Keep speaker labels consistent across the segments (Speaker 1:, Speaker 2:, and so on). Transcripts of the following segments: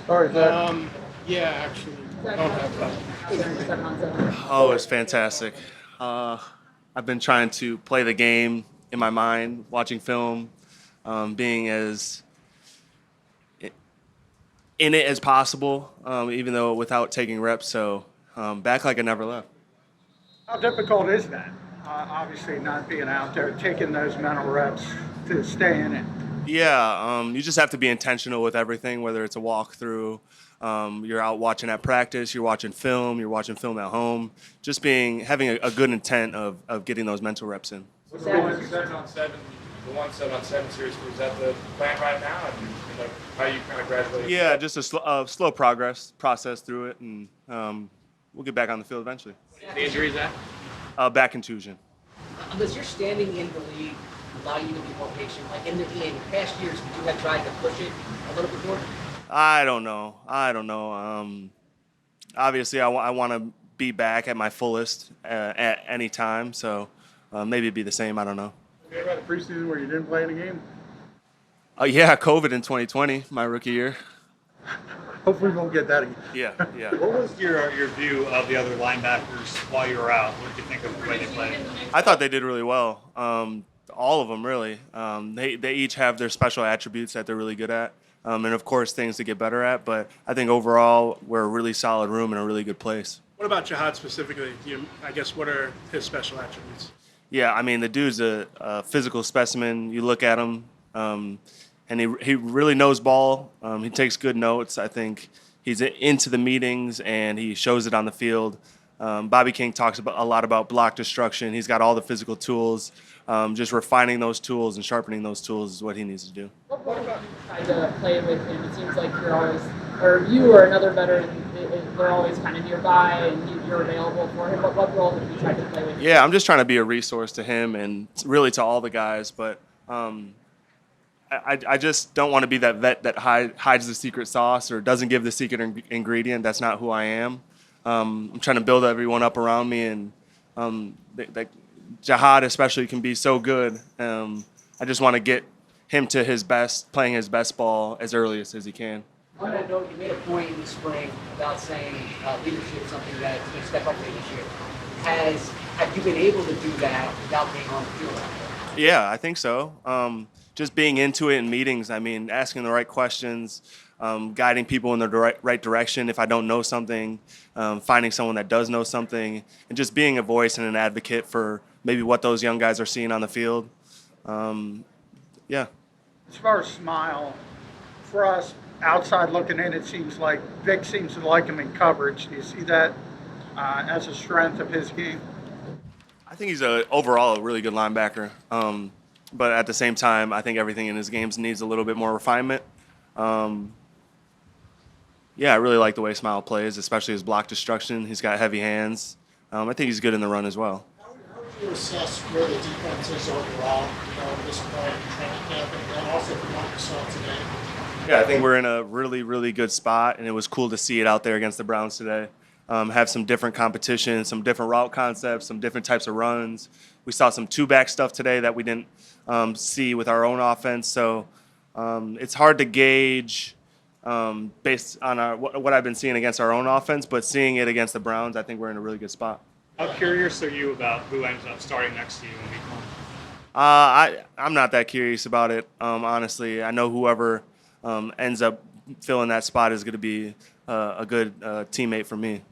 Speaker 1: Sorry, Zach.
Speaker 2: Yeah, actually, I don't have that.
Speaker 3: Oh, it's fantastic. Uh, I've been trying to play the game in my mind, watching film, being as in it as possible, even though without taking reps. So back like I never left.
Speaker 1: How difficult is that? Obviously, not being out there, taking those mental reps to stay in it.
Speaker 3: Yeah, you just have to be intentional with everything, whether it's a walkthrough, you're out watching at practice, you're watching film at home. Just having a good intent of getting those mental reps in.
Speaker 4: What's the one 7-on-7, the 1 7-on-7 series? Was that the plan right now? And how you kind of graduate?
Speaker 3: Yeah, just a slow progress process through it, and we'll get back on the field eventually.
Speaker 4: The injuries, that?
Speaker 3: Back contusion.
Speaker 5: Does your standing in the league allow you to be more patient? Like in past years, would you have tried to push it a little bit more?
Speaker 3: I don't know. Obviously, I want to be back at my fullest at any time, so maybe it'd be the same. I don't know.
Speaker 1: You ever had a preseason where you didn't play in a game?
Speaker 3: Yeah, COVID in 2020, my rookie year.
Speaker 1: Hopefully, we won't get that again.
Speaker 3: Yeah.
Speaker 6: What was your view of the other linebackers while you were out? What did you think of the way they played?
Speaker 3: I thought they did really well. All of them, really. They each have their special attributes that they're really good at. And, of course, things to get better at. But I think overall, we're a really solid room and a really good place.
Speaker 2: What about Jihad specifically? I guess what are his special attributes?
Speaker 3: Yeah, I mean, the dude's a physical specimen. You look at him, and he really knows ball. He takes good notes. I think he's into the meetings, and he shows it on the field. Bobby King talks a lot about block destruction. He's got all the physical tools. Just refining those tools and sharpening those tools is what he needs to do.
Speaker 7: What about you try to play with him? It seems like you're always, or you or another veteran, they're always kind of nearby and you're available for him. What role have you tried to play with him?
Speaker 3: Yeah, I'm just trying to be a resource to him and really to all the guys. But I just don't want to be that vet that hides the secret sauce or doesn't give the secret ingredient. That's not who I am. I'm trying to build everyone up around me, and Jihad especially can be so good. I just want to get him to his best, playing his best ball as early as he can.
Speaker 5: On that note, you made a point in the spring about saying leadership is something that is going to step up for you this year. Have you been able to do that without being on the field?
Speaker 3: Yeah, I think so. Just being into it in meetings, I mean, asking the right questions, guiding people in the right direction if I don't know something, finding someone that does know something, and just being a voice and an advocate for maybe what those young guys are seeing on the field. Yeah.
Speaker 1: As far as Smile, for us outside looking in, it seems like Vic seems to like him in coverage. Do you see that as a strength of his game?
Speaker 3: I think he's overall a really good linebacker. But at the same time, I think everything in his games needs a little bit more refinement. Yeah, I really like the way Smile plays, especially his block destruction. He's got heavy hands. I think he's good in the run as well.
Speaker 8: How would you assess where the defense is overall, this part of training camp, and also from what you saw today?
Speaker 3: Yeah, I think we're in a really, really good spot, and it was cool to see it out there against the Browns today. Have some different competition, some different route concepts, some different types of runs. We saw some two-back stuff today that we didn't see with our own offense. So it's hard to gauge based on what I've been seeing against our own offense, but seeing it against the Browns, I think we're in a really good spot.
Speaker 6: How curious are you about who ends up starting next to you in week 1?
Speaker 3: I'm not that curious about it, honestly. I know whoever ends up filling that spot is going to be a good teammate for me.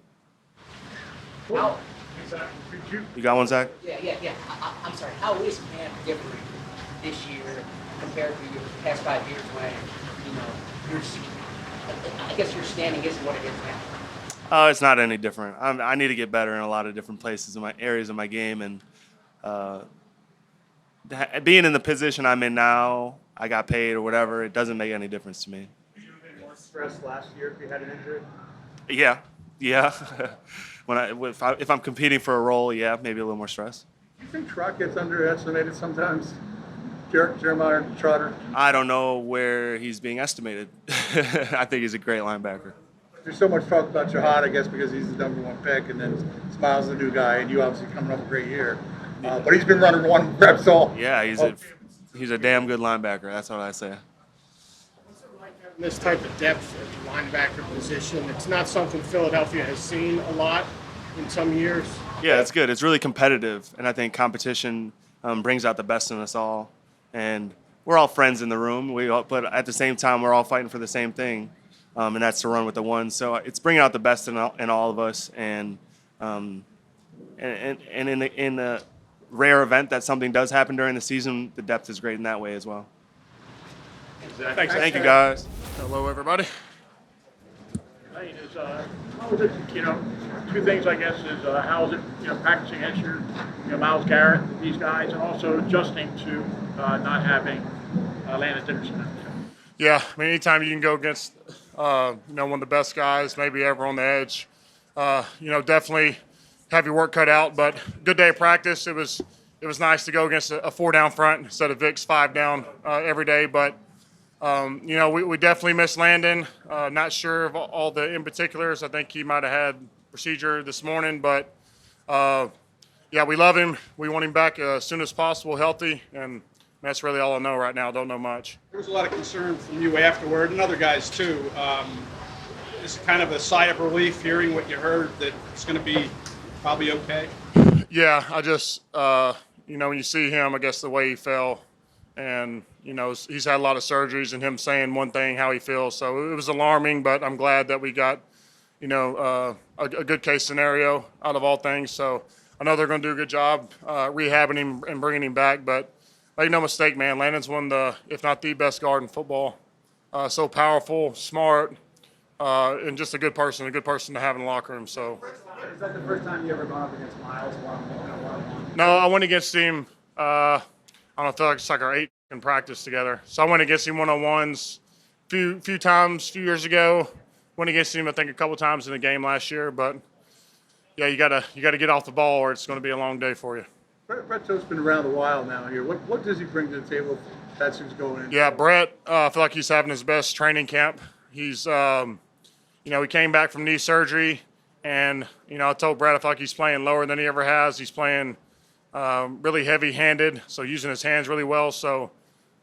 Speaker 5: How,
Speaker 3: You got one, Zach?
Speaker 5: yeah. I'm sorry. How is camp different this year compared to your past 5 years when, I guess your standing isn't what it is now?
Speaker 3: It's not any different. I need to get better in a lot of different places in my areas of my game, and being in the position I'm in now, I got paid or whatever, it doesn't make any difference to me.
Speaker 1: Did you have more stress last year if you had an injury?
Speaker 3: Yeah. If I'm competing for a role, yeah, maybe a little more stress.
Speaker 1: Do you think Trot gets underestimated sometimes? Jeremiah Trotter?
Speaker 3: I don't know where he's being estimated. I think he's a great linebacker.
Speaker 1: There's so much talk about Jihad, I guess, because he's the #1 pick, and then Smile's the new guy, and you obviously coming off a great year. But he's been running one reps all.
Speaker 3: Yeah, he's a damn good linebacker. That's what I say.
Speaker 2: What's it like having
Speaker 9: This type of depth at the linebacker position, it's not something Philadelphia has seen a lot in some years.
Speaker 3: Yeah, it's good. It's really competitive, and I think competition brings out the best in us all. And we're all friends in the room. But at the same time, we're all fighting for the same thing, and that's to run with the one. So it's bringing out the best in all of us. And in a rare event that something does happen during the season, the depth is great in that way as well.
Speaker 2: Thanks.
Speaker 3: Thank you, guys.
Speaker 10: Hello, everybody.
Speaker 11: Hey, how was it, two things, I guess, is how was it, practicing against Myles Garrett, these guys, and also adjusting to not having Landon Dickerson out there?
Speaker 10: Yeah, I mean, anytime you can go against, one of the best guys, maybe ever on the edge, definitely have your work cut out. But good day of practice. It was nice to go against a 4-down front instead of Vic's 5-down every day. But we definitely missed Landon. Not sure of all the in particulars. I think he might have had procedure this morning, but we love him. We want him back as soon as possible, healthy, and that's really all I know right now. Don't know much.
Speaker 12: There was a lot of concern from you afterward, and other guys too. Is it kind of a sigh of relief hearing what you heard that it's going to be probably okay?
Speaker 10: Yeah, I just when you see him, I guess the way he fell. And, he's had a lot of surgeries, and him saying one thing, how he feels. So it was alarming, but I'm glad that we got, a good case scenario out of all things. So I know they're going to do a good job rehabbing him and bringing him back. But make no mistake, man, Landon's one of the, if not the best guard in football. So powerful, smart, and just a good person to have in the locker room. So.
Speaker 11: Is that the first time you ever gone up against Myles one-on-one?
Speaker 10: No, I went against him. I don't feel like it's like our 8th in practice together. So I went against him one-on-ones few times a few years ago. Went against him, I think, a couple times in the game last year. But yeah, you gotta get off the ball, or it's going to be a long day for you.
Speaker 11: Brett Toth's been around a while now here. What does he bring to the table? That's who's going in.
Speaker 10: Yeah, Brett. I feel like he's having his best training camp. He's, he came back from knee surgery, and I told Brett I feel like he's playing lower than he ever has. He's playing really heavy-handed, so using his hands really well. So,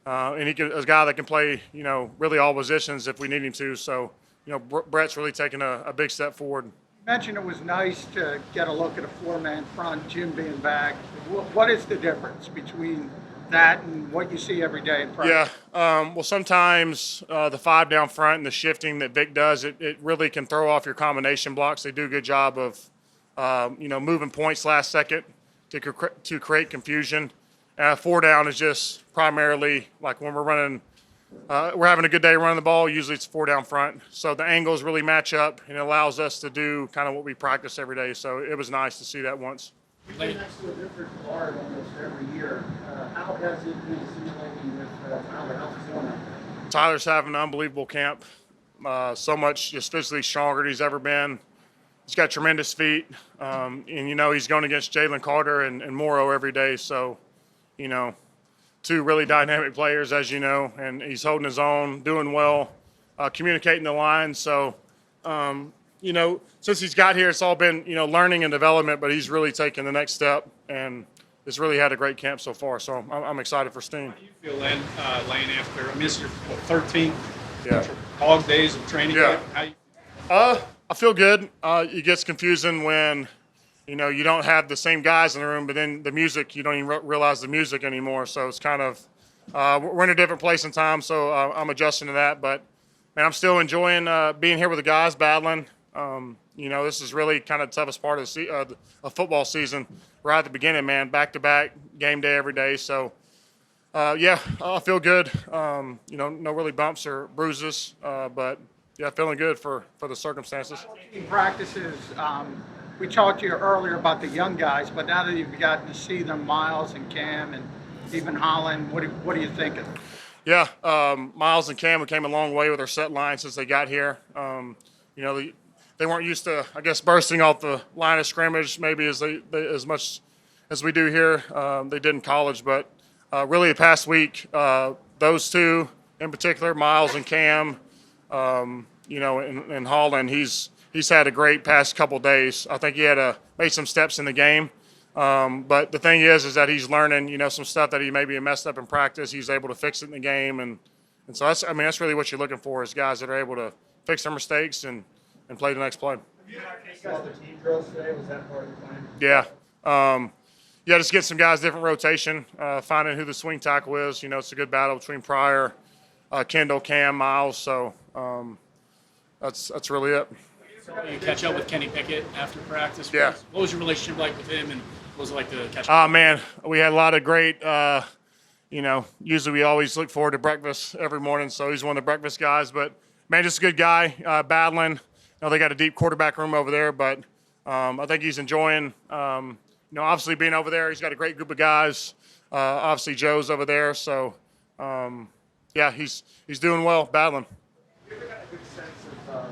Speaker 10: and a guy that can play, really all positions if we need him to. So, Brett's really taking a big step forward.
Speaker 1: You mentioned it was nice to get a look at a 4-man front, Jim being back. What is the difference between that and what you see every day in practice?
Speaker 10: Yeah, well, sometimes the 5-down front and the shifting that Vic does, it really can throw off your combination blocks. They do a good job of, moving points last second to create confusion. 4-down is just primarily like when we're running, we're having a good day running the ball. Usually it's 4-down front. So the angles really match up, and it allows us to do kind of what we practice every day. So it was nice to see that once.
Speaker 11: You play next to a different guard almost every year. How has it been assimilating with Tyler? How's he doing?
Speaker 10: Tyler's having an unbelievable camp. So much just physically stronger than he's ever been. He's got tremendous feet. And, he's going against Jalen Carter and Morrow every day. So, two really dynamic players, as you know, and he's holding his own, doing well, communicating the line. So, since he's got here, it's all been, learning and development, but he's really taken the next step and has really had a great camp so far. So I'm excited for Steen.
Speaker 12: How do you feel, Lane, after, this is your 13th dog days of training
Speaker 10: Yeah.
Speaker 12: camp? How you
Speaker 10: I feel good. It gets confusing when, you don't have the same guys in the room, but then the music, you don't even realize the music anymore. So it's kind of, we're in a different place in time, so I'm adjusting to that. But, man, I'm still enjoying being here with the guys, battling. This is really kind of the toughest part of the football season. Right at the beginning, man, back-to-back, game day every day. So, I feel good. No really bumps or bruises, but, yeah, feeling good for the circumstances.
Speaker 1: In practices, we talked to you earlier about the young guys, but now that you've gotten to see them, Myles and Cam and even Holland, what are you thinking?
Speaker 10: Yeah, Myles and Cam came a long way with their set line since they got here. They weren't used to, I guess, bursting off the line of scrimmage maybe as much as we do here. They did in college, but really the past week, those two in particular, Myles and Cam, and Holland, he's had a great past couple days. I think he had made some steps in the game. But the thing is that he's learning, some stuff that he maybe messed up in practice. He's able to fix it in the game, and And so that's really what you're looking for is guys that are able to fix their mistakes and play the next play.
Speaker 1: You saw the team drills today. Was that part of the plan?
Speaker 10: Yeah. Yeah, just get some guys different rotation, finding who the swing tackle is. It's a good battle between Pryor, Kendall, Cam, Miles. So that's really it.
Speaker 13: You catch up with Kenny Pickett after practice.
Speaker 10: Yeah.
Speaker 13: What was your relationship like with him, and what was it like to catch up?
Speaker 10: Oh, man, we had a lot of great, usually we always look forward to breakfast every morning, so he's one of the breakfast guys. But, man, just a good guy, battling. They got a deep quarterback room over there, but I think he's enjoying, obviously being over there. He's got a great group of guys. Obviously Joe's over there, so, yeah, he's doing well, battling.
Speaker 11: You ever got a good sense of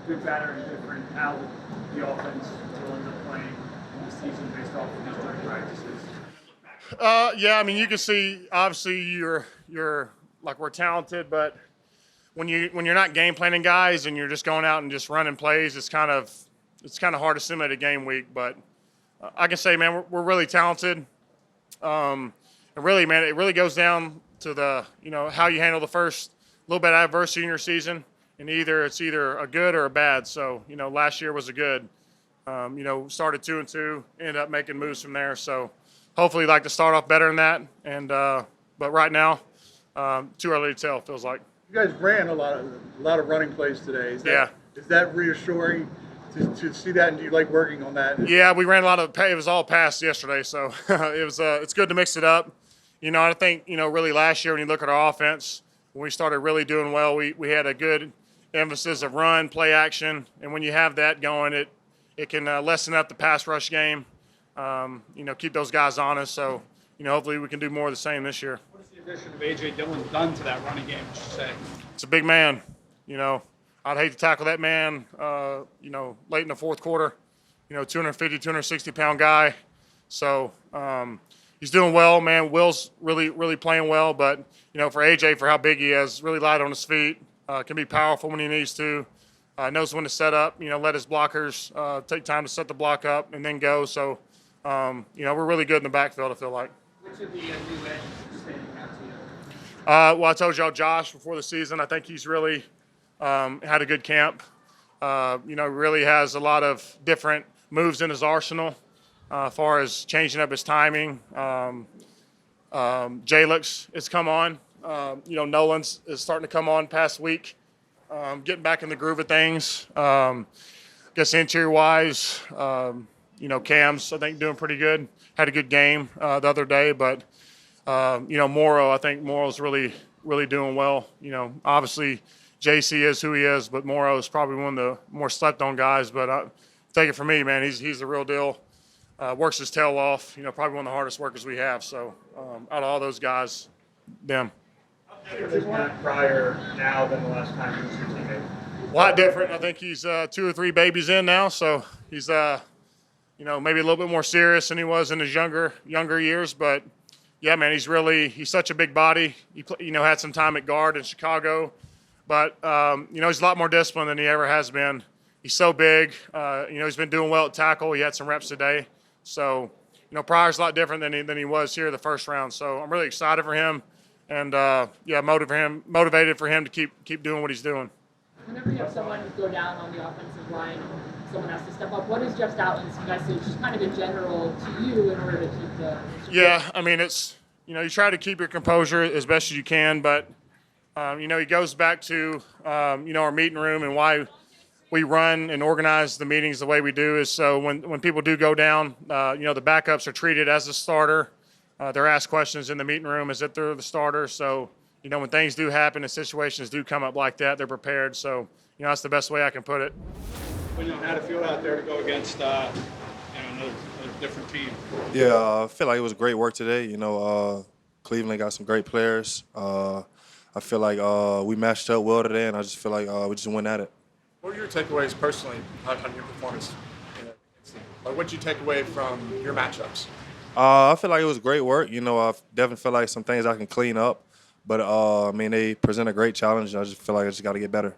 Speaker 11: good, bad, or indifferent how the offense will end up playing in the season based off of these joint practices?
Speaker 10: Yeah, I mean, you can see obviously you're like we're talented, but when you're not game planning guys and you're just going out and just running plays, it's kind of hard to simulate a game week. But I can say, man, we're really talented, and really, man, it really goes down to the how you handle the first little bit of adversity in your season, and it's either a good or a bad. So last year was a good. Started 2-2, ended up making moves from there. So hopefully, like to start off better than that. And but right now, too early to tell. It feels like.
Speaker 14: You guys ran a lot of running plays today. Is that reassuring to see that? And do you like working on that?
Speaker 10: Yeah, we ran a lot of. It was all pass yesterday, so it's good to mix it up. I think really last year when you look at our offense, when we started really doing well, we had a good emphasis of run, play action, and when you have that going, it can lessen up the pass rush game. Keep those guys honest. So, hopefully we can do more of the same this year.
Speaker 12: What has the addition of A.J. Dillon done to that running game, would you say?
Speaker 10: It's a big man. I'd hate to tackle that man, late in the fourth quarter. 250, 260-pound guy. So he's doing well, man. Will's really playing well. But, for A.J., for how big he is, really light on his feet, can be powerful when he needs to. Knows when to set up, let his blockers take time to set the block up and then go. So, we're really good in the backfield, I feel like.
Speaker 11: Which of the new edges is standing out to you?
Speaker 10: Well, I told y'all Josh before the season. I think he's really had a good camp. Really has a lot of different moves in his arsenal as far as changing up his timing. Jalyx has come on. Nolan's is starting to come on past week. Getting back in the groove of things. I guess interior-wise, Cam's, I think, doing pretty good. Had a good game the other day, but, Morrow, I think Morrow's really doing well. Obviously JC is who he is, but Morrow is probably one of the more slept-on guys. But take it from me, man, he's the real deal. Works his tail off, probably one of the hardest workers we have. So out of all those guys, them.
Speaker 6: Is Matt Pryor now than the last time he was your teammate?
Speaker 10: A lot different. I think he's 2 or 3 babies in now, so he's maybe a little bit more serious than he was in his younger years. But yeah, man, he's such a big body. He had some time at guard in Chicago, but he's a lot more disciplined than he ever has been. He's so big. He's been doing well at tackle. He had some reps today, so Pryor's a lot different than he was here the first round. So I'm really excited for him. And motivated for him to keep doing what he's doing.
Speaker 7: Whenever you have someone go down on the offensive line and someone has to step up, what is Jeff Stoutland's message, just kind of in general, to you in order to keep the?
Speaker 10: Yeah, I mean it's you try to keep your composure as best as you can, but he goes back to our meeting room and why we run and organize the meetings the way we do is so when people do go down, the backups are treated as a starter. They're asked questions in the meeting room as if they're the starter. So, when things do happen and situations do come up like that, they're prepared. So, that's the best way I can put it.
Speaker 12: Quinyon, how'd it feel out there to go against another different team?
Speaker 15: Yeah, I feel like it was great work today. Cleveland got some great players. I feel like we matched up well today, and I just feel like we just went at it.
Speaker 16: What were your takeaways personally on your performance? What did you take away from your matchups?
Speaker 15: I feel like it was great work. I definitely feel like some things I can clean up. But, they present a great challenge, and I just feel like I just got to get better.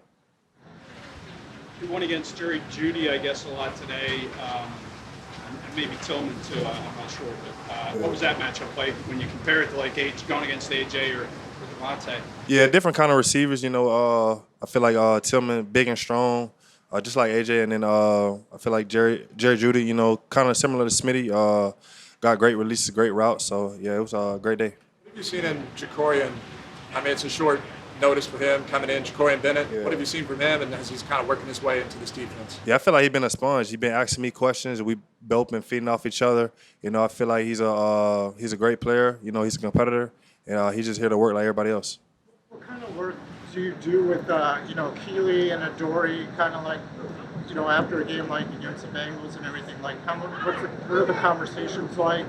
Speaker 12: You won against Jerry Jeudy, I guess, a lot today, and maybe Tillman, too. I'm not sure. But what was that matchup like when you compare it to, going against A.J. or
Speaker 13: DeVonta?
Speaker 15: Yeah, different kind of receivers. You know, I feel like Tillman, big and strong, just like AJ, and then I feel like Jerry Judy. You know, kind of similar to Smitty. Got great releases, great routes. So yeah, it was a great day.
Speaker 16: What have you seen in Jacorian? I mean, it's a short notice for him coming in, Jacorian Bennett.
Speaker 15: Yeah.
Speaker 16: What have you seen from him, and as he's kind of working his way into this defense?
Speaker 15: Yeah, I feel like he's been a sponge. He's been asking me questions. We both been feeding off each other. You know, I feel like he's a great player. You know, he's a competitor, and he's just here to work like everybody else.
Speaker 1: What kind of work do you do with, Keely and Adoree, kind of like, after a game like against the Bengals and everything? Like, what are the conversations like?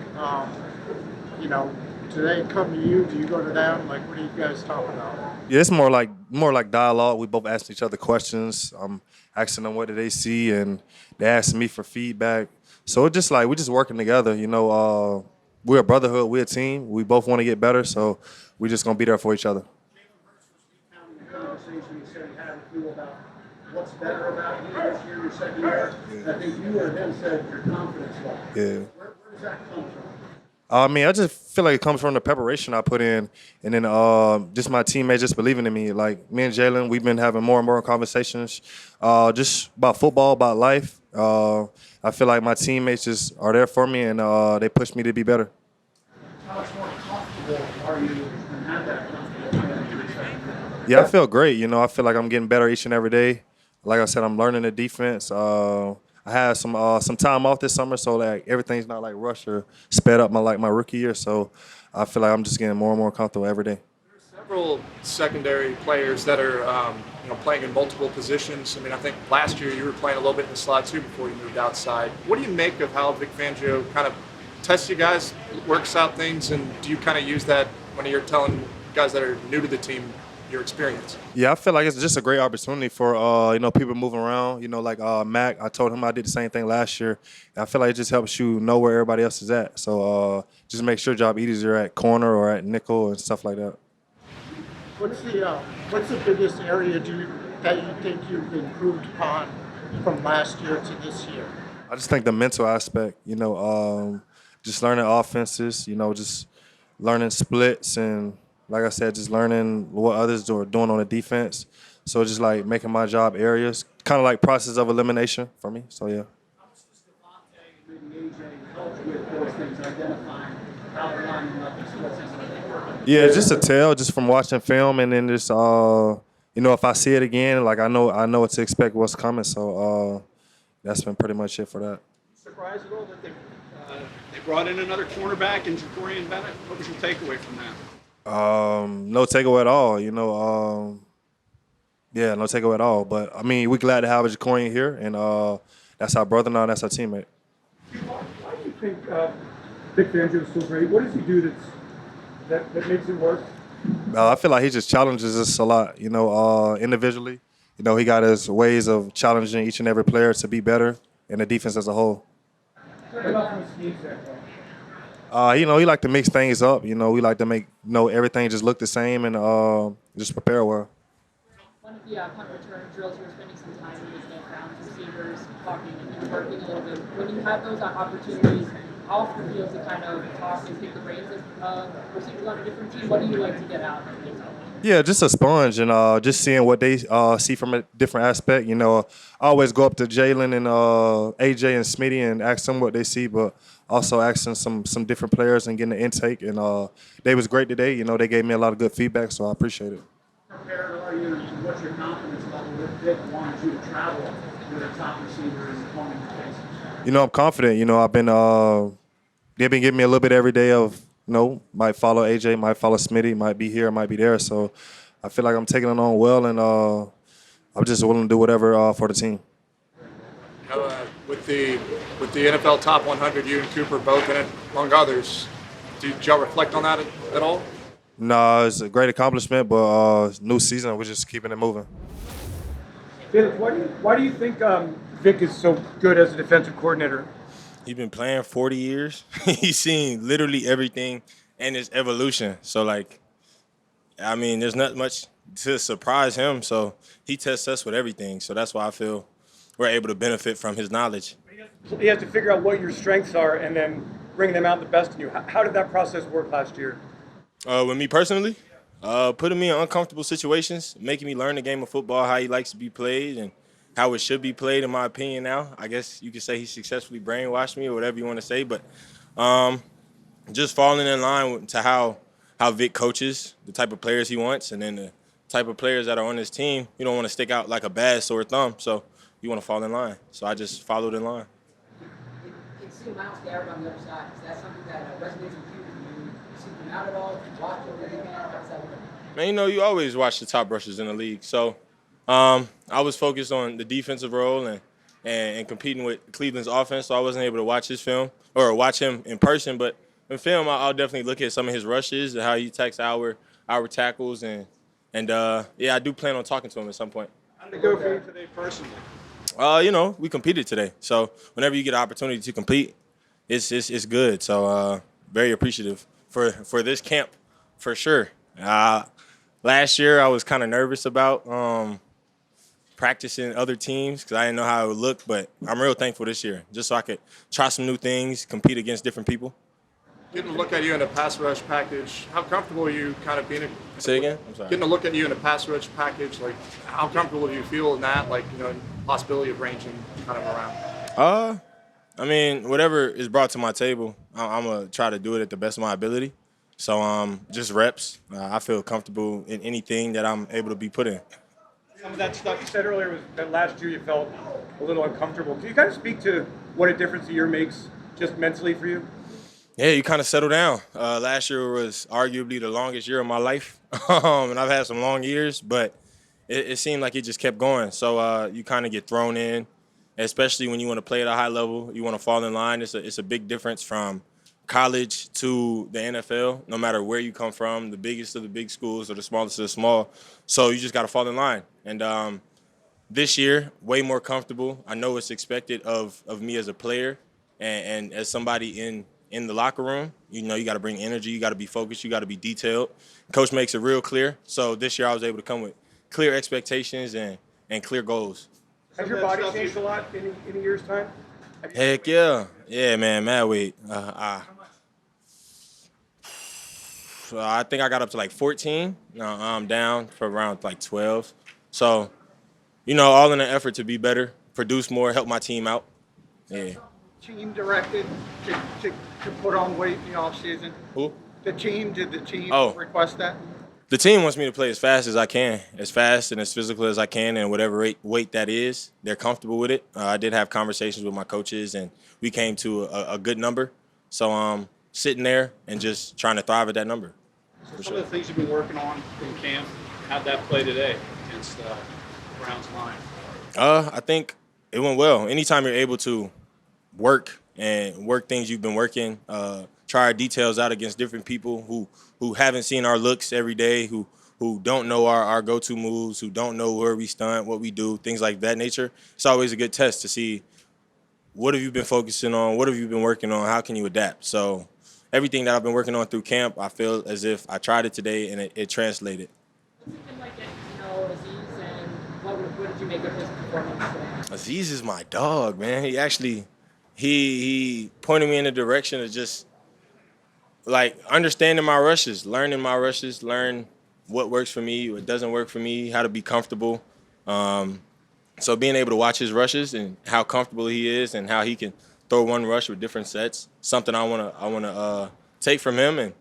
Speaker 1: Do they come to you? Do you go to them? Like, what do you guys talk about?
Speaker 15: Yeah, it's more like dialogue. We both ask each other questions. I'm asking them what do they see, and they ask me for feedback. So it's just like we're just working together. You know, we're a brotherhood. We're a team. We both want to get better, so we're just gonna be there for each other.
Speaker 11: Conversation you said you had with you about what's better about you this year, your second year. I think you or him said your confidence level.
Speaker 15: Yeah.
Speaker 11: Where does that come from?
Speaker 15: I mean, I just feel like it comes from the preparation I put in, and then just my teammates just believing in me. Like me and Jalen, we've been having more and more conversations, just about football, about life. I feel like my teammates just are there for me, and they push me to be better.
Speaker 11: How much more comfortable are you and have that confidence?
Speaker 15: Yeah, I feel great. You know, I feel like I'm getting better each and every day. Like I said, I'm learning the defense. I had some time off this summer, so like everything's not like rushed or sped up my rookie year. So I feel like I'm just getting more and more comfortable every day.
Speaker 16: Several secondary players that are playing in multiple positions. I mean, I think last year you were playing a little bit in the slot too before you moved outside. What do you make of how Vic Fangio kind of tests you guys, works out things, and do you kind of use that when you're telling guys that are new to the team your experience?
Speaker 15: Yeah, I feel like it's just a great opportunity for people moving around. You know, like Mac, I told him I did the same thing last year. And I feel like it just helps you know where everybody else is at. So just make sure job easier at corner or at nickel and stuff like that.
Speaker 1: What's the biggest area that you think you've improved upon from last year to this year?
Speaker 15: I just think the mental aspect, just learning offenses, just learning splits, and like I said, just learning what others are doing on the defense. So just like making my job areas, kind of like process of elimination for me. So yeah.
Speaker 11: How much does DeVonta and maybe AJ help with those things, identifying how they're lining up and what things are they?
Speaker 15: Yeah, just a tell, just from watching film, and then just if I see it again, like I know what to expect, what's coming. So that's been pretty much it for that.
Speaker 12: Surprised at all that they brought in another cornerback in Jacorian Bennett? What was your takeaway from that?
Speaker 15: No takeaway at all. Yeah, no takeaway at all. But I mean, we're glad to have a Jacorian here, and that's our brother now. That's our teammate.
Speaker 11: Why do you think Vic Fangio is so great? What does he do that makes it work?
Speaker 15: I feel like he just challenges us a lot. Individually. He got his ways of challenging each and every player to be better, and the defense as a whole.
Speaker 11: What about from his scheme standpoint?
Speaker 15: He like to mix things up. We like to make everything just look the same and just prepare well.
Speaker 7: One of the punt return drills, you were spending some time with the downs receivers, talking and working a little bit. When you have those opportunities, how often do you have to kind of talk and take the reins of receivers on a different team? What do you like to get out of these?
Speaker 15: Yeah, just a sponge and just seeing what they see from a different aspect. I always go up to Jalen and AJ and Smitty and ask them what they see, but also asking some different players and getting the intake. And they was great today. They gave me a lot of good feedback, so I appreciate it.
Speaker 11: Prepared are you? What's your confidence level with Vic wanting you to travel with a top receiver in the corner space?
Speaker 15: I'm confident. I've been they've been giving me a little bit every day of. Might follow AJ, might follow Smitty, might be here, might be there. So I feel like I'm taking it on well, and I'm just willing to do whatever for the team.
Speaker 16: With the NFL Top 100, you and Cooper both in it, among others. Did y'all reflect on that at all?
Speaker 15: No, it's a great accomplishment, but new season, we're just keeping it moving.
Speaker 11: Felix, why do you think Vic is so good as a defensive coordinator?
Speaker 17: He's been playing 40 years. He's seen literally everything and its evolution. So, there's not much to surprise him. So he tests us with everything. So that's why I feel we're able to benefit from his knowledge.
Speaker 11: He has to figure out what your strengths are and then bring them out the best in you. How did that process work last year?
Speaker 17: With me personally, Putting me in uncomfortable situations, making me learn the game of football, how he likes to be played, and how it should be played, in my opinion now. I guess you could say he successfully brainwashed me or whatever you want to say, but just falling in line to how Vic coaches, the type of players he wants, and then the type of players that are on his team. You don't want to stick out like a bad sore thumb, so you want to fall in line. So I just followed in line.
Speaker 5: You see Miles Garrett on the other side. Is that something that resonates with you? Do you see him out at all? Do you watch over the weekend? How does that look?
Speaker 17: Man, you know, you always watch the top rushers in the league. So I was focused on the defensive role and competing with Cleveland's offense, so I wasn't able to watch his film or watch him in person. But in film, I'll definitely look at some of his rushes and how he attacks our tackles. And I do plan on talking to him at some point.
Speaker 12: How did it go for you today personally?
Speaker 17: You know, we competed today. So whenever you get an opportunity to compete, it's good. So very appreciative for this camp for sure. Last year I was kind of nervous about practicing other teams because I didn't know how it would look, but I'm real thankful this year just so I could try some new things, compete against different people.
Speaker 16: Getting a look at you in a pass rush package, how comfortable are you kind of being?
Speaker 17: Say again? I'm sorry.
Speaker 16: Getting a look at you in a pass rush package, like how comfortable do you feel in that? Like, you know, possibility of ranging kind of around.
Speaker 17: I mean, whatever is brought to my table, I'm gonna try to do it at the best of my ability. So just reps. I feel comfortable in anything that I'm able to be put in.
Speaker 18: Some of that stuff you said earlier was that last year you felt a little uncomfortable. Can you kind of speak to what a difference a year makes just mentally for you?
Speaker 17: Yeah, you kind of settle down. Last year was arguably the longest year of my life, and I've had some long years, but it seemed like it just kept going. So you kind of get thrown in, especially when you want to play at a high level. You want to fall in line. It's a big difference from college to the NFL, no matter where you come from, the biggest of the big schools or the smallest of the small. So you just got to fall in line. And this year, way more comfortable. I know what's expected of me as a player and as somebody in the locker room. You know, you got to bring energy. You got to be focused. You got to be detailed. Coach makes it real clear. So this year I was able to come with clear expectations and clear goals.
Speaker 18: Has your body changed a lot in a year's time?
Speaker 17: Heck yeah. Yeah, man, mad weight. I think I got up to like 14. Now I'm down for around like 12. So, you know, all in an effort to be better, produce more, help my team out. Yeah.
Speaker 1: Team directed to put on weight in the offseason?
Speaker 17: Who?
Speaker 1: Did the team request that?
Speaker 17: The team wants me to play as fast as I can, as fast and as physical as I can, and whatever weight that is, they're comfortable with it. I did have conversations with my coaches, and we came to a good number. So sitting there and just trying to thrive at that number.
Speaker 12: Some of the things you've been working on in camp, how'd that play today against Brown's line?
Speaker 17: I think it went well. Anytime you're able to work things you've been working, try our details out against different people who haven't seen our looks every day, who don't know our go-to moves, who don't know where we stunt, what we do, things like that nature. It's always a good test to see what have you been focusing on, what have you been working on, how can you adapt. So everything that I've been working on through camp, I feel as if I tried it today and it translated.
Speaker 7: What's it been like getting to know Aziz, and what did you make of his performance today?
Speaker 17: Aziz is my dog, man. He actually he pointed me in the direction of just like understanding my rushes, learning my rushes, learn what works for me, what doesn't work for me, how to be comfortable. So being able to watch his rushes and how comfortable he is and how he can throw one rush with different sets, something I wanna take from him and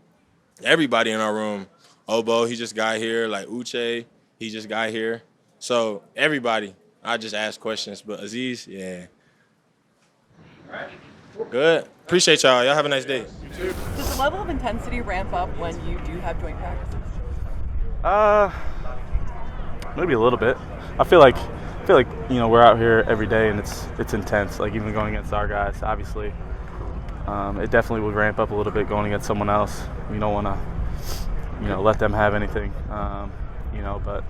Speaker 17: everybody in our room. Obo, he just got here. Like Uche, he just got here. So everybody, I just ask questions. But Aziz, yeah. Good. Appreciate y'all. Y'all have a nice day.
Speaker 19: Does the level of intensity ramp up when you do have joint practices?
Speaker 20: Maybe a little bit. I feel like you know, we're out here every day and it's intense. Like even going against our guys, obviously, it definitely would ramp up a little bit going against someone else. You don't want to, you know, let them have anything. You know, but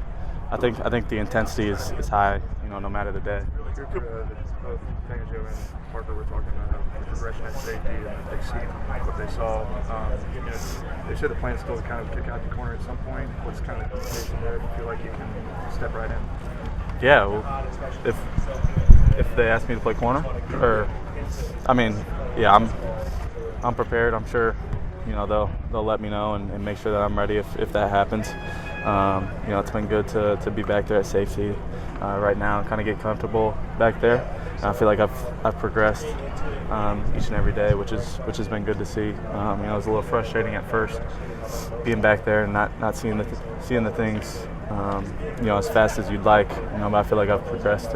Speaker 20: I think the intensity is high. You know, no matter the day.
Speaker 21: Both Fangio and Parker were talking about the progression at safety, and they've seen what they saw. You know, they said the plan is still to kind of kick out the corner at some point. What's kind of the communication there? Do you feel like you can step right in?
Speaker 20: Yeah, well, if they ask me to play corner, or I mean, yeah, I'm prepared. I'm sure they'll let me know and make sure that I'm ready if that happens. It's been good to be back there at safety right now and kind of get comfortable back there. And I feel like I've progressed each and every day, which has been good to see. It was a little frustrating at first being back there and not seeing the things as fast as you'd like. But I feel like I've progressed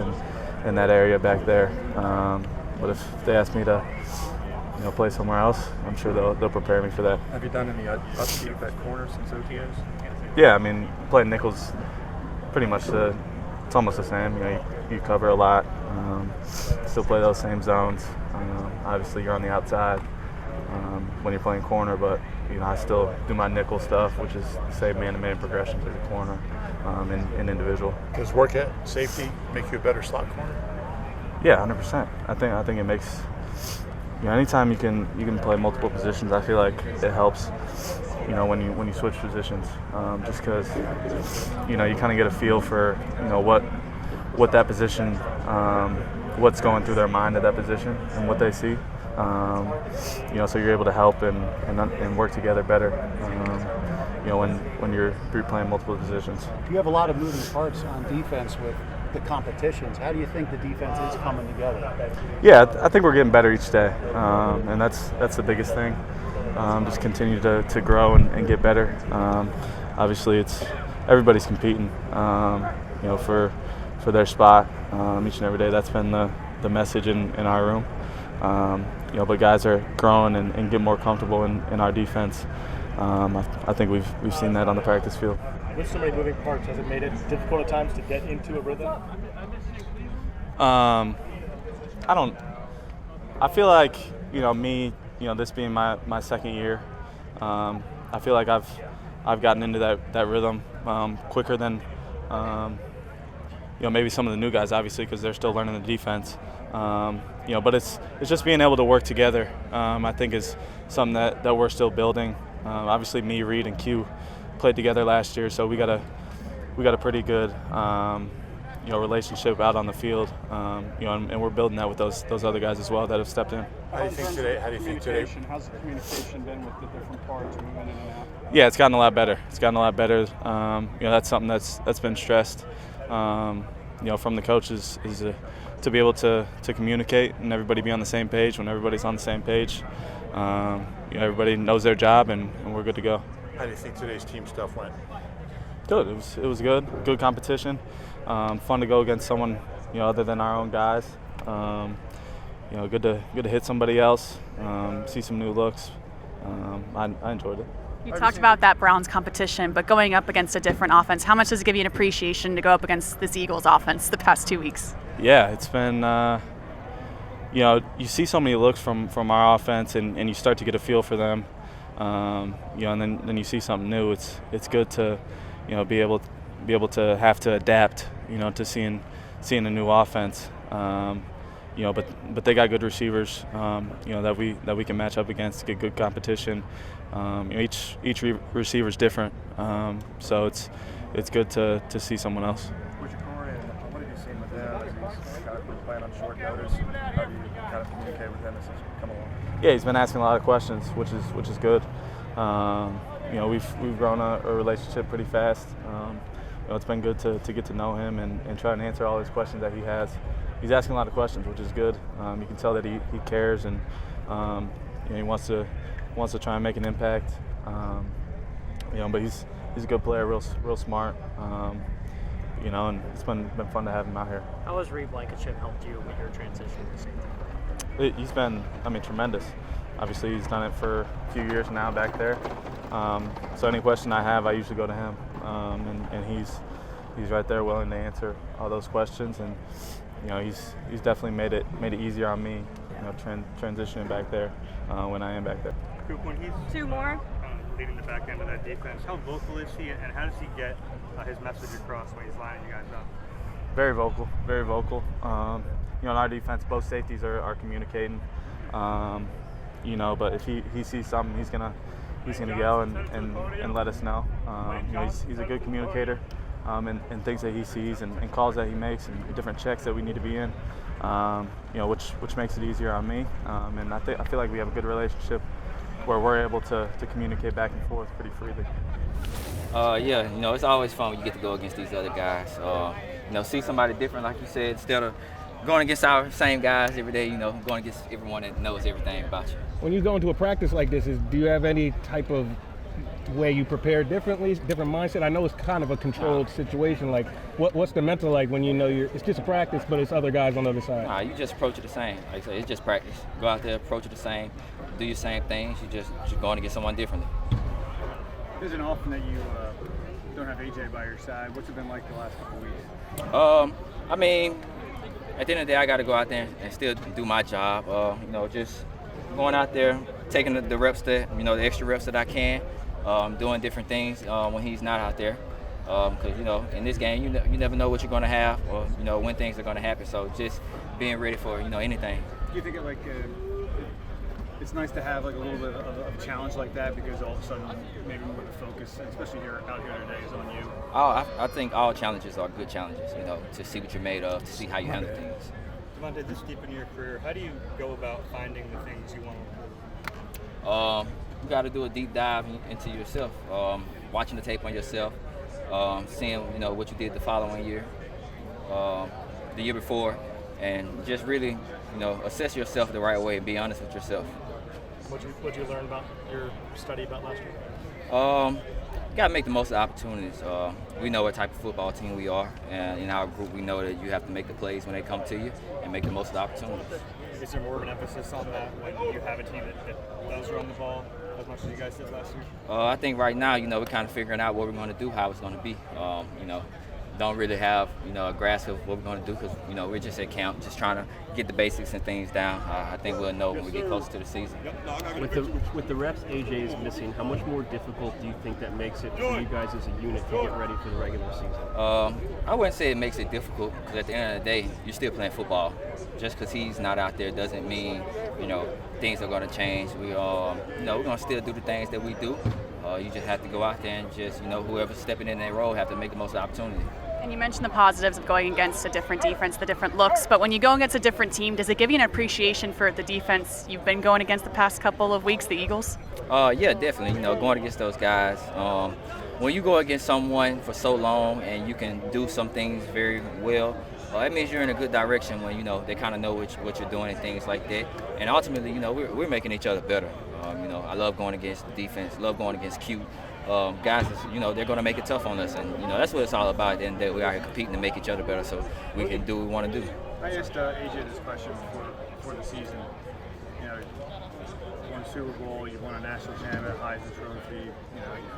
Speaker 20: in that area back there. But if they ask me to play somewhere else, I'm sure they'll prepare me for that.
Speaker 21: Have you done any upkeep at corner since OTAs?
Speaker 20: Yeah, I mean, playing nickel's pretty much it's almost the same. You cover a lot, still play those same zones. Obviously, you're on the outside when you're playing corner, but I still do my nickel stuff, which is the same man-to-man progressions as a corner in individual.
Speaker 14: Does work at safety make you a better slot corner?
Speaker 20: Yeah, 100%. I think it makes anytime you can play multiple positions, I feel like it helps. When you switch positions, just because you kind of get a feel for what that position, what's going through their mind at that position and what they see. So you're able to help and work together better. When you're playing multiple positions.
Speaker 4: You have a lot of moving parts on defense with the competitions. How do you think the defense is coming together?
Speaker 20: Yeah, I think we're getting better each day, and that's the biggest thing. Just continue to grow and get better. Obviously, everybody's competing, for their spot each and every day. That's been the message in our room. But guys are growing and getting more comfortable in our defense. I think we've seen that on the practice field.
Speaker 22: With so many moving parts, has it made it difficult at times to get into a rhythm?
Speaker 20: I feel like me. This being my second year, I feel like I've gotten into that rhythm quicker than maybe some of the new guys, obviously, because they're still learning the defense. But it's just being able to work together. I think is something that we're still building. Obviously, me, Reed, and Q played together last year, so we got a pretty good relationship out on the field. And we're building that with those other guys as well that have stepped in.
Speaker 21: How do you think today?
Speaker 22: How's the communication been with the different parts moving in and out?
Speaker 20: Yeah, it's gotten a lot better. That's something that's been stressed. From the coaches is to be able to communicate and everybody be on the same page. When everybody's on the same page, everybody knows their job and we're good to go.
Speaker 14: How do you think today's team stuff went?
Speaker 20: Good. It was good. Good competition. Fun to go against someone other than our own guys. Good to hit somebody else. See some new looks. I enjoyed it.
Speaker 23: You talked about that Browns competition, but going up against a different offense, how much does it give you an appreciation to go up against this Eagles offense the past 2 weeks?
Speaker 20: Yeah, it's been, you see so many looks from our offense and you start to get a feel for them, and then you see something new. It's good to, be able to have to adapt, to seeing a new offense. But they got good receivers, that we can match up against, get good competition. Each receiver is different, so it's good to see someone else.
Speaker 21: With your corner, what have you seen with him as he's kind of been playing on short notice? How do you kind of communicate with him as he's come along?
Speaker 20: Yeah, he's been asking a lot of questions, which is good. We've grown a relationship pretty fast. It's been good to get to know him and try and answer all his questions that he has. He's asking a lot of questions, which is good. You can tell that he cares and he wants to try and make an impact. But he's a good player, real smart. And it's been fun to have him out here.
Speaker 24: How has Reed Blankenship helped you with your transition to safety?
Speaker 20: He's been, tremendous. Obviously, he's done it for a few years now back there. So any question I have, I usually go to him, and he's right there willing to answer all those questions. And he's definitely made it easier on me, transitioning back there when I am back there.
Speaker 6: When he's
Speaker 23: two more
Speaker 6: leading the back end of that defense, how vocal is he, and how does he get his message across when he's lining you guys up?
Speaker 20: Very vocal, very vocal. In our defense, both safeties are communicating. But if he sees something, he's gonna yell and let us know. He's a good communicator. And things that he sees and calls that he makes and different checks that we need to be in, which makes it easier on me. And I feel like we have a good relationship where we're able to communicate back and forth pretty freely.
Speaker 2: Yeah, it's always fun when you get to go against these other guys. See somebody different, like you said, instead of going against our same guys every day, going against everyone that knows everything about you.
Speaker 3: When you go into a practice like this, do you have any type of way you prepare differently, different mindset? I know it's kind of a controlled situation. Like, what's the mental like when it's just a practice, but it's other guys on the other side?
Speaker 2: You just approach it the same. Like I said, it's just practice. Go out there, approach it the same, do your same things. You're going against someone differently.
Speaker 22: It isn't often that you don't have AJ by your side. What's it been like the last couple weeks?
Speaker 2: At the end of the day, I got to go out there and still do my job. Just going out there, taking the reps the extra reps that I can, doing different things when he's not out there. Because in this game, you never know what you're going to have or when things are going to happen. So just being ready for anything.
Speaker 22: Do you think it's nice to have like a little bit of a challenge like that, because all of a sudden maybe more of the focus, especially out here today, is on you?
Speaker 2: I think all challenges are good challenges. To see what you're made of, to see how you handle things.
Speaker 6: DeVonta, this deep in your career, how do you go about finding the things you want to improve?
Speaker 2: You got to do a deep dive into yourself, watching the tape on yourself, seeing what you did the following year, the year before, and just really assess yourself the right way and be honest with yourself.
Speaker 24: What'd you learn about your study about last year?
Speaker 2: You got to make the most of the opportunities. We know what type of football team we are, and in our group we know that you have to make the plays when they come to you and make the most of the opportunities.
Speaker 6: Is there more of an emphasis on that when you have a team that does run the ball as much as you guys did last year?
Speaker 2: I think right now, we're kind of figuring out what we're going to do, how it's going to be. Don't really have a grasp of what we're going to do, because we're just at camp, just trying to get the basics and things down. I think we'll know when we get closer to the season.
Speaker 24: With the reps AJ is missing, how much more difficult do you think that makes it for you guys as a unit to get ready for the regular season?
Speaker 2: I wouldn't say it makes it difficult, because at the end of the day, you're still playing football. Just because he's not out there doesn't mean things are going to change. We're going to still do the things that we do. You just have to go out there and just whoever's stepping in their role have to make the most of the opportunity.
Speaker 23: And you mentioned the positives of going against a different defense, the different looks, but when you go against a different team, does it give you an appreciation for the defense you've been going against the past couple of weeks, the Eagles?
Speaker 2: Yeah, definitely. Going against those guys. When you go against someone for so long and you can do some things very well, that means you're in a good direction when they kind of know what you're doing and things like that. And ultimately, we're making each other better. I love going against the defense, love going against Q. Guys, they're going to make it tough on us, and that's what it's all about. And that we are here competing to make each other better, so we can do what we want to do.
Speaker 22: I asked AJ this question before the season. You won a Super Bowl, you won a national championship, Heisman Trophy.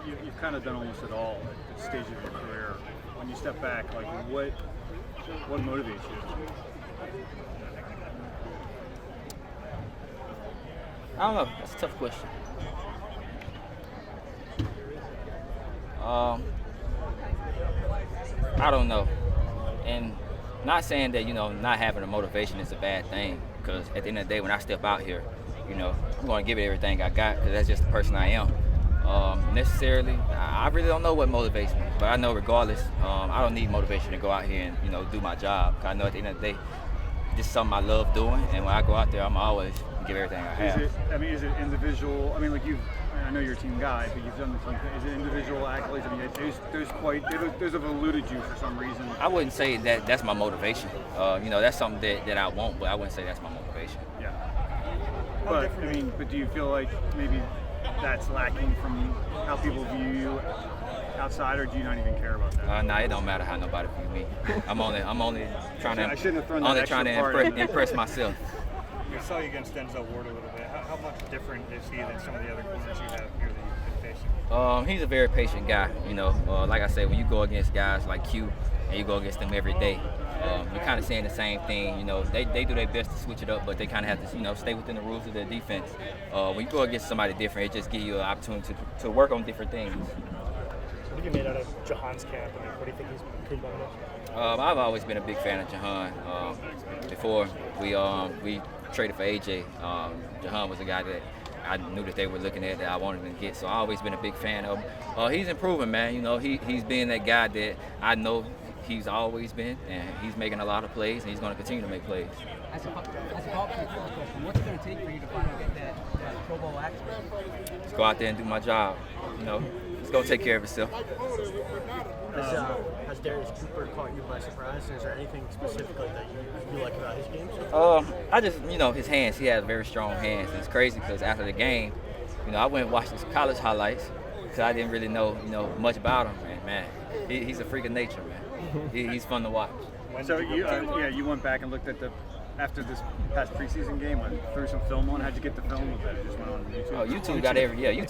Speaker 22: You've kind of done almost it all at this stage of your career. When you step back, like what motivates you?
Speaker 2: I don't know. That's a tough question. I don't know. And not saying that, not having a motivation is a bad thing, because at the end of the day, when I step out here, I'm going to give it everything I got, because that's just the person I am. Necessarily, I really don't know what motivates me, but I know regardless, I don't need motivation to go out here and, do my job. 'Cause I know at the end of the day, this is something I love doing, and when I go out there, I'm always give everything I have.
Speaker 22: Is it individual? I know you're a team guy, but you've done the team. Is it individual accolades? Those have eluded you for some reason.
Speaker 2: I wouldn't say that that's my motivation. That's something that I want, but I wouldn't say that's my motivation.
Speaker 22: Yeah. But do you feel like maybe that's lacking from how people view you outside, or do you not even care about that?
Speaker 2: No, it don't matter how nobody view me. I'm only trying to.
Speaker 22: I shouldn't have thrown that extra
Speaker 2: impress myself.
Speaker 6: We saw you against Denzel Ward a little bit. How much different is he than some of the other corners you have here that you've been facing?
Speaker 2: He's a very patient guy. Like I said, when you go against guys like Q and you go against them every day, you're kind of saying the same thing. They do their best to switch it up, but they kind of have to, stay within the rules of their defense. When you go against somebody different, it just gives you an opportunity to work on different things.
Speaker 24: What have you made out of Jahan's camp? What do you think he's improved on?
Speaker 2: I've always been a big fan of Jahan. Before we traded for AJ, Jahan was a guy that I knew that they were looking at that I wanted to get. So I've always been a big fan of him. He's improving, man. He's being that guy that I know he's always been, and he's making a lot of plays, and he's going to continue to make plays.
Speaker 5: As a follow-up to the first question, what's it going to take for you to finally get that Pro Bowl action?
Speaker 2: Just go out there and do my job. You know, just go take care of yourself.
Speaker 4: Has Darius Cooper caught you by surprise? Is there anything specifically that you like about his game?
Speaker 2: I just, his hands. He has very strong hands. It's crazy because after the game, I went and watched his college highlights because I didn't really know, much about him. And man, he's a freak of nature, man. He's fun to watch.
Speaker 18: So you went back and looked at after this past preseason game, and threw some film on. How'd you get the film with that? It just went on YouTube.
Speaker 2: Oh, YouTube got everything.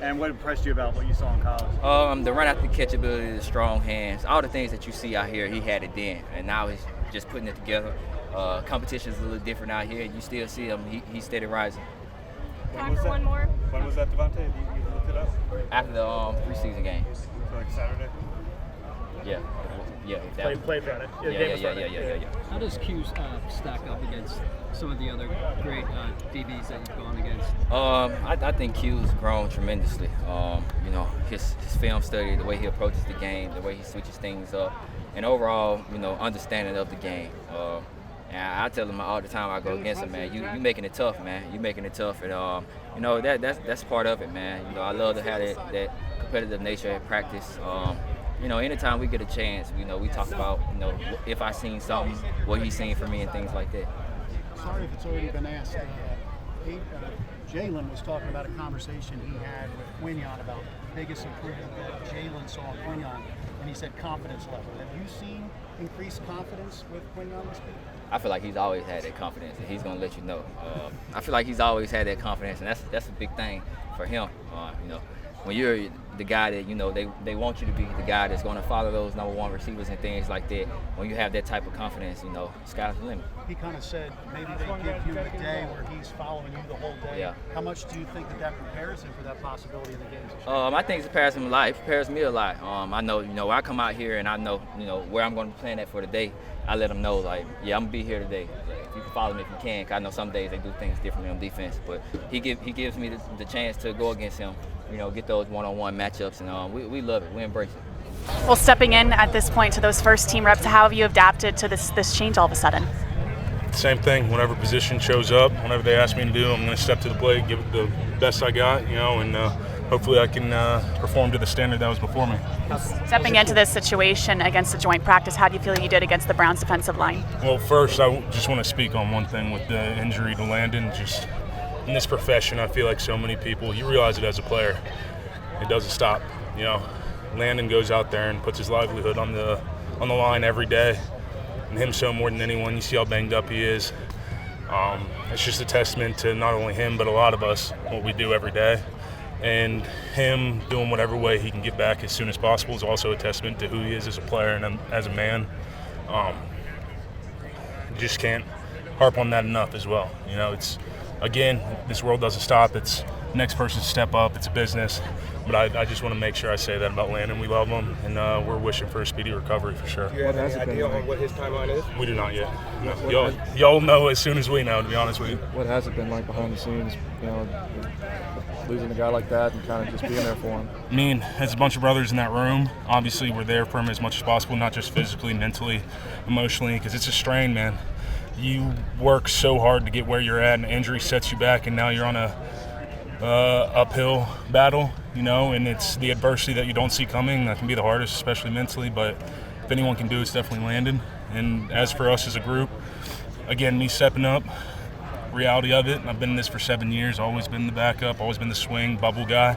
Speaker 18: And what impressed you about what you saw in college?
Speaker 2: The run after catch ability, the strong hands, all the things that you see out here, he had it then, and now he's just putting it together. Competition's a little different out here. You still see him. He's steady rising.
Speaker 6: Time for one more. When was that, DeVonta? You looked it up?
Speaker 2: After the preseason game.
Speaker 6: So like Saturday?
Speaker 2: Yeah.
Speaker 4: Play Friday.
Speaker 2: Yeah.
Speaker 5: How does Q stack up against some of the other great DBs that you've gone against?
Speaker 2: I think Q's grown tremendously. His film study, the way he approaches the game, the way he switches things up, and overall, understanding of the game. And I tell him all the time I go against him, man, you making it tough, man. You making it tough, and that's part of it, man. I love to have that competitive nature at practice. Anytime we get a chance, we talk about, if I seen something, what he's seen for me, and things like that.
Speaker 4: Sorry if it's already been asked. Jalen was talking about a conversation he had with Quinyon about the biggest improvement that Jalen saw in Quinyon, and he said confidence level. Have you seen increased confidence with Quinyon this week?
Speaker 2: I feel like he's always had that confidence, and he's going to let you know. I feel like he's always had that confidence, and that's a big thing for him. When you're the guy that, they want you to be the guy that's going to follow those number one receivers and things like that, when you have that type of confidence, sky's the limit.
Speaker 4: He kind of said maybe they give you a day where he's following you the whole day.
Speaker 2: Yeah.
Speaker 4: How much do you think that prepares him for that possibility in the games?
Speaker 2: I think it prepares him a lot. It prepares me a lot. I know, when I come out here and I know, where I'm going to be playing at for the day, I let them know, like, yeah, I'm going to be here today. If you can follow me if you can, 'cause I know some days they do things differently on defense. But he gives me the chance to go against him, get those one-on-one matchups, and we love it. We embrace it.
Speaker 23: Well, stepping in at this point to those first team reps, how have you adapted to this change all of a sudden?
Speaker 8: Same thing. Whatever position shows up, whenever they ask me to do, I'm going to step to the plate, give it the best I got, and hopefully I can perform to the standard that was before me.
Speaker 23: Stepping into this situation against a joint practice, how do you feel you did against the Browns defensive line?
Speaker 8: Well, first, I just want to speak on one thing with the injury to Landon. Just in this profession, I feel like so many people, you realize it as a player, it doesn't stop. Landon goes out there and puts his livelihood on the line every day. And him so more than anyone. You see how banged up he is. It's just a testament to not only him but a lot of us, what we do every day. And him doing whatever way he can get back as soon as possible is also a testament to who he is as a player and as a man. You just can't harp on that enough as well. It's, again, this world doesn't stop. It's next person step up. It's a business. But I just want to make sure I say that about Landon. We love him, and we're wishing for a speedy recovery for sure.
Speaker 9: Do you have any idea on what his timeline is?
Speaker 8: We do not yet. No. Y'all know as soon as we know, to be honest with you.
Speaker 9: What has it been like behind the scenes, losing a guy like that and kind of just being there for him?
Speaker 8: I mean, as a bunch of brothers in that room, obviously we're there for him as much as possible, not just physically, mentally, emotionally, because it's a strain, man. You work so hard to get where you're at, and injury sets you back, and now you're on a uphill battle, and it's the adversity that you don't see coming that can be the hardest, especially mentally. But if anyone can do it, it's definitely Landon. And as for us as a group, again, me stepping up, reality of it, I've been in this for 7 years, always been the backup, always been the swing, bubble guy.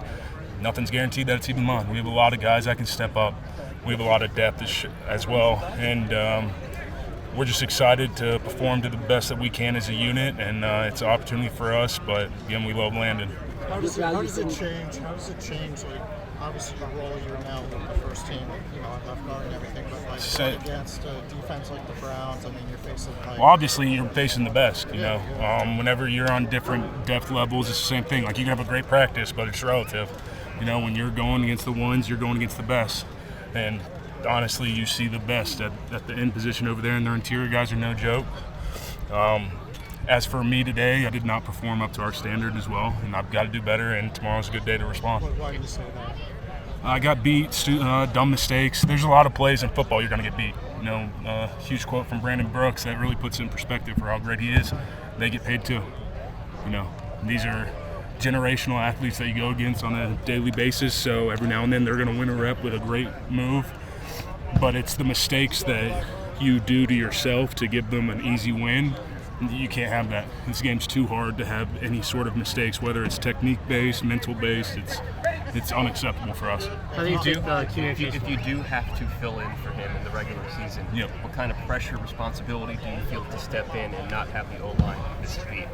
Speaker 8: Nothing's guaranteed that it's even mine. We have a lot of guys that can step up. We have a lot of depth as well. And we're just excited to perform to the best that we can as a unit, and it's an opportunity for us. But again, we love Landon.
Speaker 1: How does it change? Like, obviously, your role you're now with the first team, at left guard and everything, but like going against a defense like the Browns, I mean, you're facing like.
Speaker 8: Well, obviously, you're facing the best. Whenever you're on different depth levels, it's the same thing. Like, you can have a great practice, but it's relative. When you're going against the ones, you're going against the best, and honestly, you see the best at the end position over there, and their interior guys are no joke. As for me today, I did not perform up to our standard as well, and I've got to do better, and tomorrow's a good day to respond.
Speaker 1: Why do you say that?
Speaker 8: I got beat, dumb mistakes. There's a lot of plays in football you're going to get beat. You know, huge quote from Brandon Brooks that really puts it in perspective for how great he is. They get paid too. You know, these are generational athletes that you go against on a daily basis, so every now and then they're going to win a rep with a great move. But it's the mistakes that you do to yourself to give them an easy win. You can't have that. This game's too hard to have any sort of mistakes, whether it's technique-based, mental-based. It's unacceptable for us.
Speaker 24: How do you do, if you do have to fill in for him in the regular season, what kind of pressure, responsibility do you feel to step in and not have the O-line miss a beat?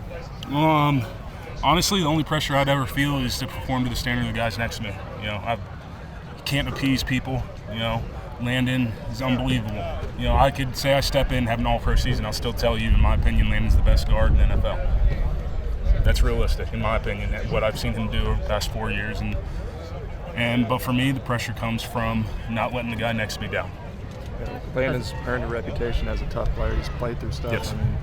Speaker 8: Honestly, the only pressure I'd ever feel is to perform to the standard of the guys next to me. You know, I can't appease people. You know, Landon is unbelievable. You know, I could say I step in, have an all-pro season, I'll still tell you, in my opinion, Landon's the best guard in the NFL. That's realistic, in my opinion, what I've seen him do over the past 4 years. But for me, the pressure comes from not letting the guy next to me down.
Speaker 9: Landon's earned a reputation as a tough player. He's played through stuff.
Speaker 8: Yes.
Speaker 9: I mean,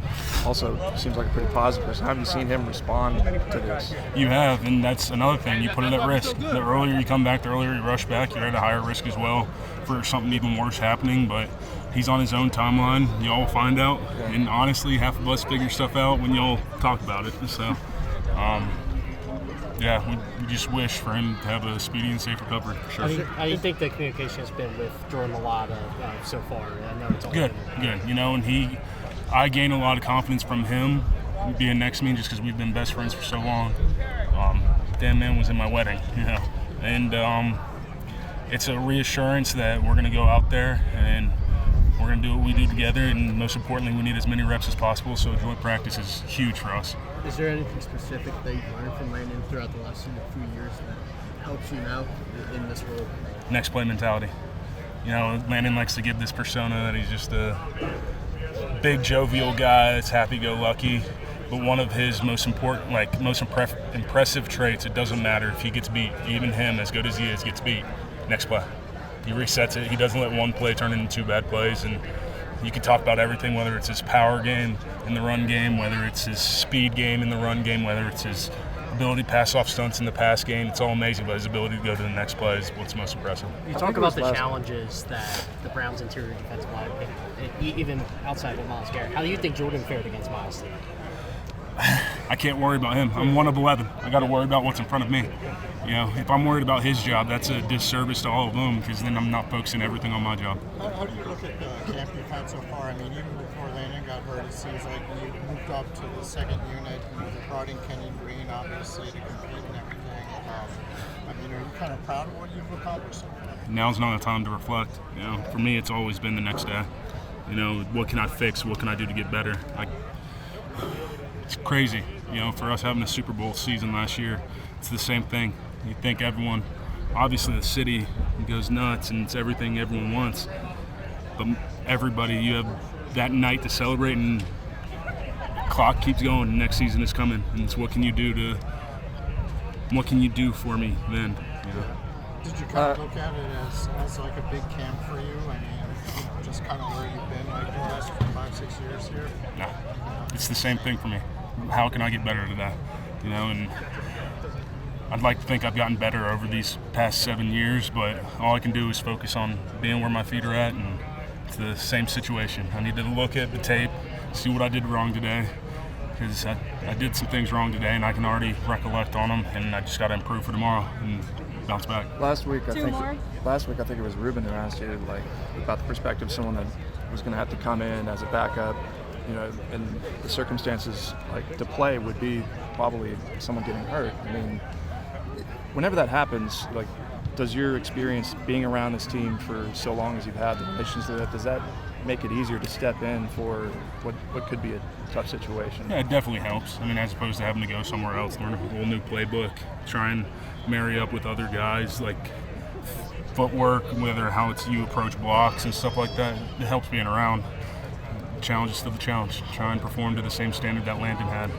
Speaker 9: also seems like a pretty positive person. I haven't seen him respond to this.
Speaker 8: You have, and that's another thing. You put it at risk. The earlier you come back, the earlier you rush back, you're at a higher risk as well for something even worse happening. But he's on his own timeline. Y'all will find out. And honestly, half of us figure stuff out when y'all talk about it. So, we just wish for him to have a speedy and safe recovery for sure.
Speaker 10: How do you think the communication has been with Jordan Mailata so far? I know it's all
Speaker 8: good. You know, and I gain a lot of confidence from him being next to me just because we've been best friends for so long. Damn man was in my wedding, you know, and it's a reassurance that we're going to go out there and we're going to do what we do together, and most importantly, we need as many reps as possible, so joint practice is huge for us.
Speaker 10: Is there anything specific that you've learned from Landon throughout the last few years that helps you now in this role?
Speaker 8: Next play mentality. You know, Landon likes to give this persona that he's just a big jovial guy that's happy-go-lucky, but one of his most important, most impressive traits, it doesn't matter if he gets beat, even him, as good as he is, gets beat. Next play. He resets it. He doesn't let one play turn into 2 bad plays, and you can talk about everything, whether it's his power game in the run game, whether it's his speed game in the run game, whether it's his ability to pass off stunts in the pass game. It's all amazing, but his ability to go to the next play is what's most impressive.
Speaker 10: You talk about the challenges that the Browns' interior defensive line, even outside of Myles Garrett. How do you think Jordan fared against Myles today?
Speaker 8: I can't worry about him. I'm one of 11. I got to worry about what's in front of me. You know, if I'm worried about his job, that's a disservice to all of them, because then I'm not focusing everything on my job.
Speaker 1: How do you look at the camp you've had so far? I mean, even before Landon got hurt, it seems like you moved up to the second unit. You brought in Quinyon Mitchell, obviously, to compete and everything. I mean, are you kind of proud of what you've accomplished so far?
Speaker 8: Now's not the time to reflect. You know, for me, it's always been the next day. You know, what can I fix? What can I do to get better? It's crazy. You know, for us having a Super Bowl season last year, it's the same thing. You think everyone, obviously the city goes nuts and it's everything everyone wants, but everybody, you have that night to celebrate, and clock keeps going. The next season is coming, and it's what can you do for me then? You know?
Speaker 1: Did you kind of look at it as like a big camp for you? I mean, just kind of where you've been like the last 5-6 years here?
Speaker 8: No, it's the same thing for me. How can I get better today? You know, and I'd like to think I've gotten better over these past 7 years, but all I can do is focus on being where my feet are at, and it's the same situation. I need to look at the tape, see what I did wrong today, because I did some things wrong today, and I can already recollect on them, and I just got to improve for tomorrow and bounce back.
Speaker 9: Last week, I think it was Ruben who asked you about the perspective of someone that was going to have to come in as a backup. You know, and the circumstances to play would be probably someone getting hurt. I mean, whenever that happens, does your experience being around this team for so long as you've had, the relations to that, does that make it easier to step in for what could be a tough situation?
Speaker 8: Yeah, it definitely helps. I mean, as opposed to having to go somewhere else, learn a whole new playbook, try and marry up with other guys, footwork, whether how it's you approach blocks and stuff like that. It helps being around. Challenge is still the challenge. Try and perform to the same standard that Landon had.